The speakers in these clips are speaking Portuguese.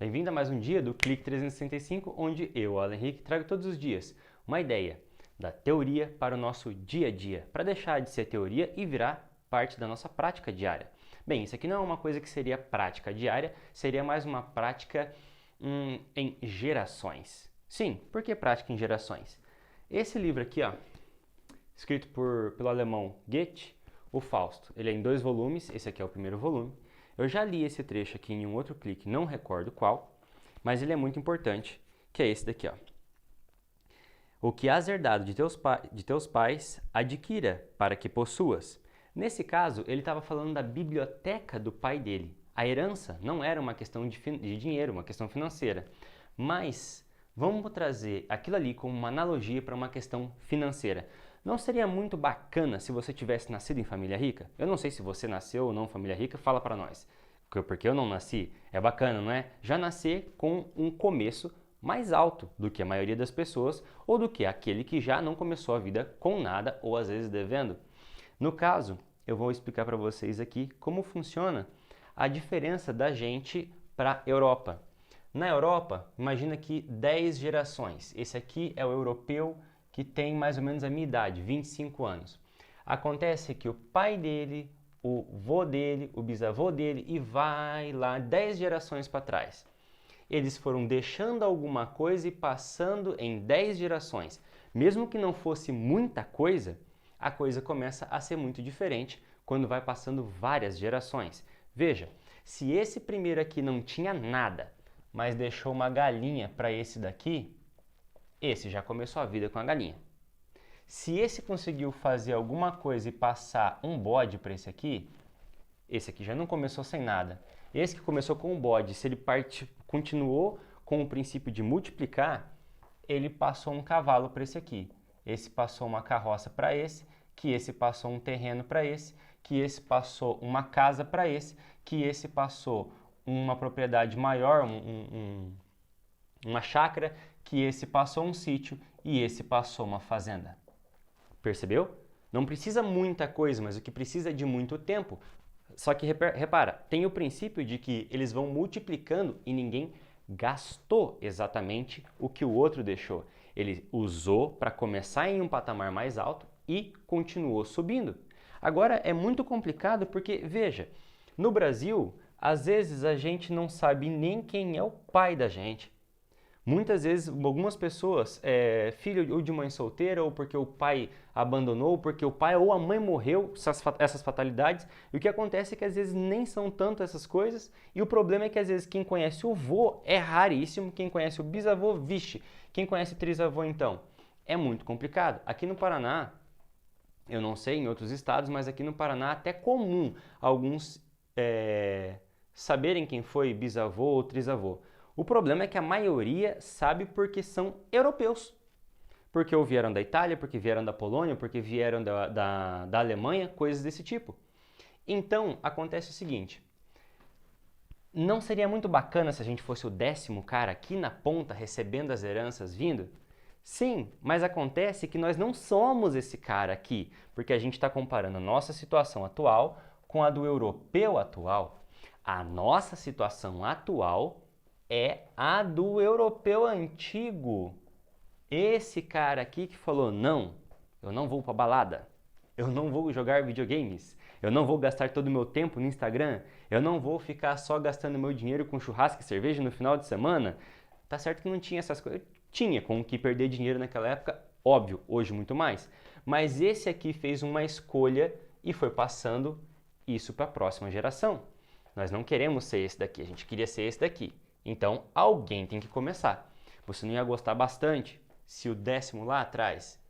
Bem-vindo a mais um dia do Clique 365, onde eu, Alan Henrique, trago todos os dias uma ideia da teoria para o nosso dia a dia, para deixar de ser teoria e virar parte da nossa prática diária. Bem, isso aqui não é uma coisa que seria prática diária, seria mais uma prática em gerações. Sim, por que prática em gerações? Esse livro aqui, ó, escrito pelo alemão Goethe, o Fausto, ele é em 2 volumes, esse aqui é o primeiro volume. Eu já li esse trecho aqui em um outro clique, não recordo qual, mas ele é muito importante, que é esse daqui, ó. O que has herdado de teus pais, adquira para que possuas. Nesse caso, ele estava falando da biblioteca do pai dele. A herança não era uma questão de dinheiro, uma questão financeira, mas vamos trazer aquilo ali como uma analogia para uma questão financeira. Não seria muito bacana se você tivesse nascido em família rica? Eu não sei se você nasceu ou não em família rica, fala para nós. Porque eu não nasci. É bacana, não é? Já nascer com um começo mais alto do que a maioria das pessoas ou do que aquele que já não começou a vida com nada ou às vezes devendo. No caso, eu vou explicar para vocês aqui como funciona a diferença da gente para a Europa. Na Europa, imagina que 10 gerações. Esse aqui é o europeu que tem mais ou menos a minha idade, 25 anos. Acontece que o pai dele, o vô dele, o bisavô dele e vai lá 10 gerações para trás. Eles foram deixando alguma coisa e passando em 10 gerações. Mesmo que não fosse muita coisa, a coisa começa a ser muito diferente quando vai passando várias gerações. Veja, se esse primeiro aqui não tinha nada, mas deixou uma galinha para esse daqui, esse já começou a vida com a galinha. Se esse conseguiu fazer alguma coisa e passar um bode para esse aqui já não começou sem nada. Esse que começou com um bode, se ele continuou com o princípio de multiplicar, ele passou um cavalo para esse aqui. Esse passou uma carroça para esse, que esse passou um terreno para esse, que esse passou uma casa para esse, que esse passou uma propriedade maior, uma chácara, que esse passou um sítio e esse passou uma fazenda. Percebeu? Não precisa muita coisa, mas o que precisa é de muito tempo. Só que repara, tem o princípio de que eles vão multiplicando e ninguém gastou exatamente o que o outro deixou. Ele usou para começar em um patamar mais alto e continuou subindo. Agora é muito complicado porque, veja, no Brasil, às vezes a gente não sabe nem quem é o pai da gente. Muitas vezes, algumas pessoas, filho ou de mãe solteira, ou porque o pai abandonou, ou porque o pai ou a mãe morreu, essas fatalidades, e o que acontece é que às vezes nem são tanto essas coisas, e o problema é que às vezes quem conhece o vô é raríssimo, quem conhece o bisavô, vixe, quem conhece o trisavô então? É muito complicado. Aqui no Paraná, eu não sei em outros estados, mas aqui no Paraná é até comum alguns saberem quem foi bisavô ou trisavô. O problema é que a maioria sabe porque são europeus. Porque ou vieram da Itália, porque vieram da Polônia, porque vieram da Alemanha, coisas desse tipo. Então, acontece o seguinte. Não seria muito bacana se a gente fosse o 10º cara aqui na ponta recebendo as heranças vindo? Sim, mas acontece que nós não somos esse cara aqui, porque a gente está comparando a nossa situação atual com a do europeu atual. A nossa situação atual é a do europeu antigo. Esse cara aqui que falou, não, eu não vou pra balada, eu não vou jogar videogames, eu não vou gastar todo o meu tempo no Instagram, eu não vou ficar só gastando meu dinheiro com churrasco e cerveja no final de semana. Tá certo que não tinha essas coisas, tinha com que perder dinheiro naquela época, óbvio, hoje muito mais. Mas esse aqui fez uma escolha e foi passando isso para a próxima geração. Nós não queremos ser esse daqui, a gente queria ser esse daqui. Então, alguém tem que começar. Você não ia gostar bastante se o 10º lá atrás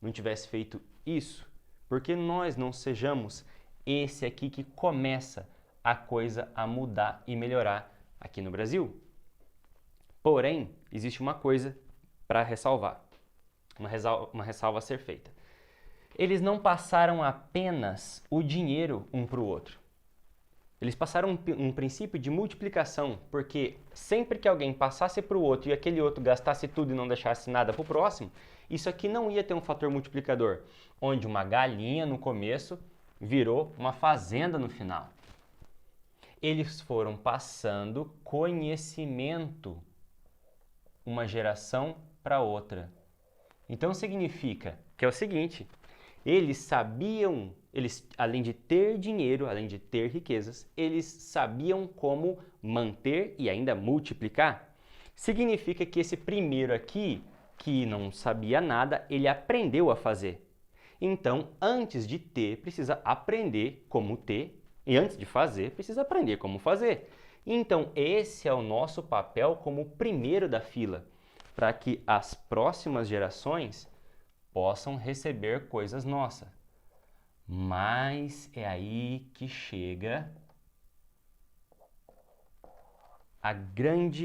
não tivesse feito isso? Porque nós não sejamos esse aqui que começa a coisa a mudar e melhorar aqui no Brasil? Porém, existe uma coisa para ressalvar, uma ressalva a ser feita. Eles não passaram apenas o dinheiro um para o outro. Eles passaram um princípio de multiplicação, porque sempre que alguém passasse para o outro e aquele outro gastasse tudo e não deixasse nada para o próximo, isso aqui não ia ter um fator multiplicador, onde uma galinha no começo virou uma fazenda no final. Eles foram passando conhecimento uma geração para outra. Então significa que é o seguinte, eles sabiam, além de ter dinheiro, além de ter riquezas, eles sabiam como manter e ainda multiplicar. Significa que esse primeiro aqui, que não sabia nada, ele aprendeu a fazer. Então, antes de ter, precisa aprender como ter, e antes de fazer, precisa aprender como fazer. Então, esse é o nosso papel como primeiro da fila, para que as próximas gerações possam receber coisas nossas. Mas é aí que chega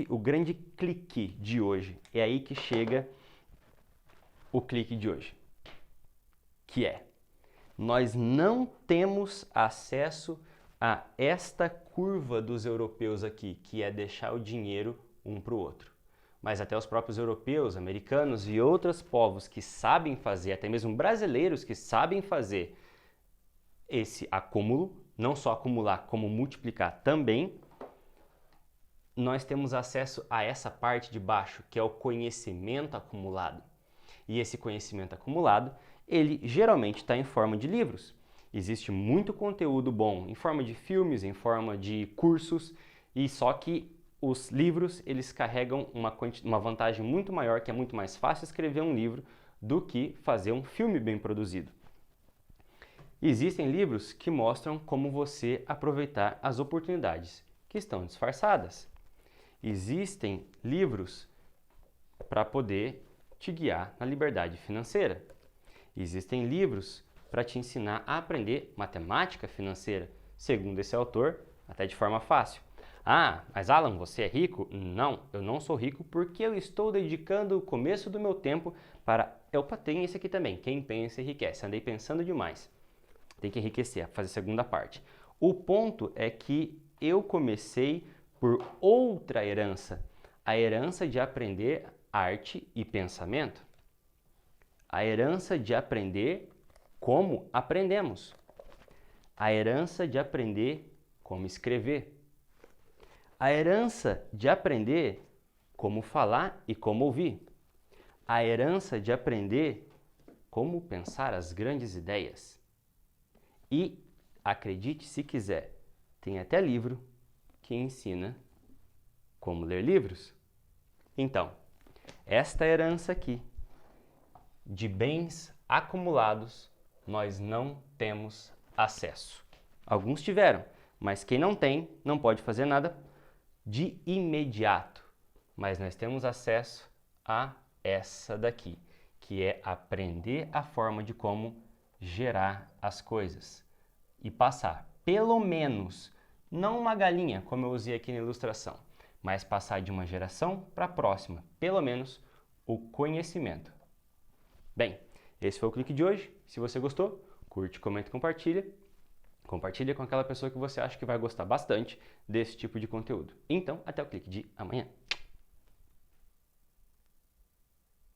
o grande clique de hoje. É aí que chega o clique de hoje. Que é, nós não temos acesso a esta curva dos europeus aqui, que é deixar o dinheiro um para o outro. Mas até os próprios europeus, americanos e outros povos que sabem fazer, até mesmo brasileiros que sabem fazer esse acúmulo, não só acumular, como multiplicar também, nós temos acesso a essa parte de baixo, que é o conhecimento acumulado. E esse conhecimento acumulado, ele geralmente está em forma de livros. Existe muito conteúdo bom em forma de filmes, em forma de cursos, e só que os livros, eles carregam uma vantagem muito maior, que é muito mais fácil escrever um livro do que fazer um filme bem produzido. Existem livros que mostram como você aproveitar as oportunidades que estão disfarçadas. Existem livros para poder te guiar na liberdade financeira. Existem livros para te ensinar a aprender matemática financeira, segundo esse autor, até de forma fácil. Ah, mas Alan, você é rico? Não, eu não sou rico porque eu estou dedicando o começo do meu tempo para... Opa, tem esse aqui também, quem pensa enriquece. Andei pensando demais. Tem que enriquecer, fazer a segunda parte. O ponto é que eu comecei por outra herança, a herança de aprender arte e pensamento. A herança de aprender como aprendemos. A herança de aprender como escrever. A herança de aprender como falar e como ouvir. A herança de aprender como pensar as grandes ideias. E, acredite se quiser, tem até livro que ensina como ler livros. Então, esta herança aqui, de bens acumulados, nós não temos acesso. Alguns tiveram, mas quem não tem, não pode fazer nada de imediato. Mas nós temos acesso a essa daqui, que é aprender a forma de como gerar as coisas e passar, pelo menos, não uma galinha, como eu usei aqui na ilustração, mas passar de uma geração para a próxima, pelo menos, o conhecimento. Bem, esse foi o clique de hoje. Se você gostou, curte, comenta e compartilha. Compartilha com aquela pessoa que você acha que vai gostar bastante desse tipo de conteúdo. Então, até o clique de amanhã.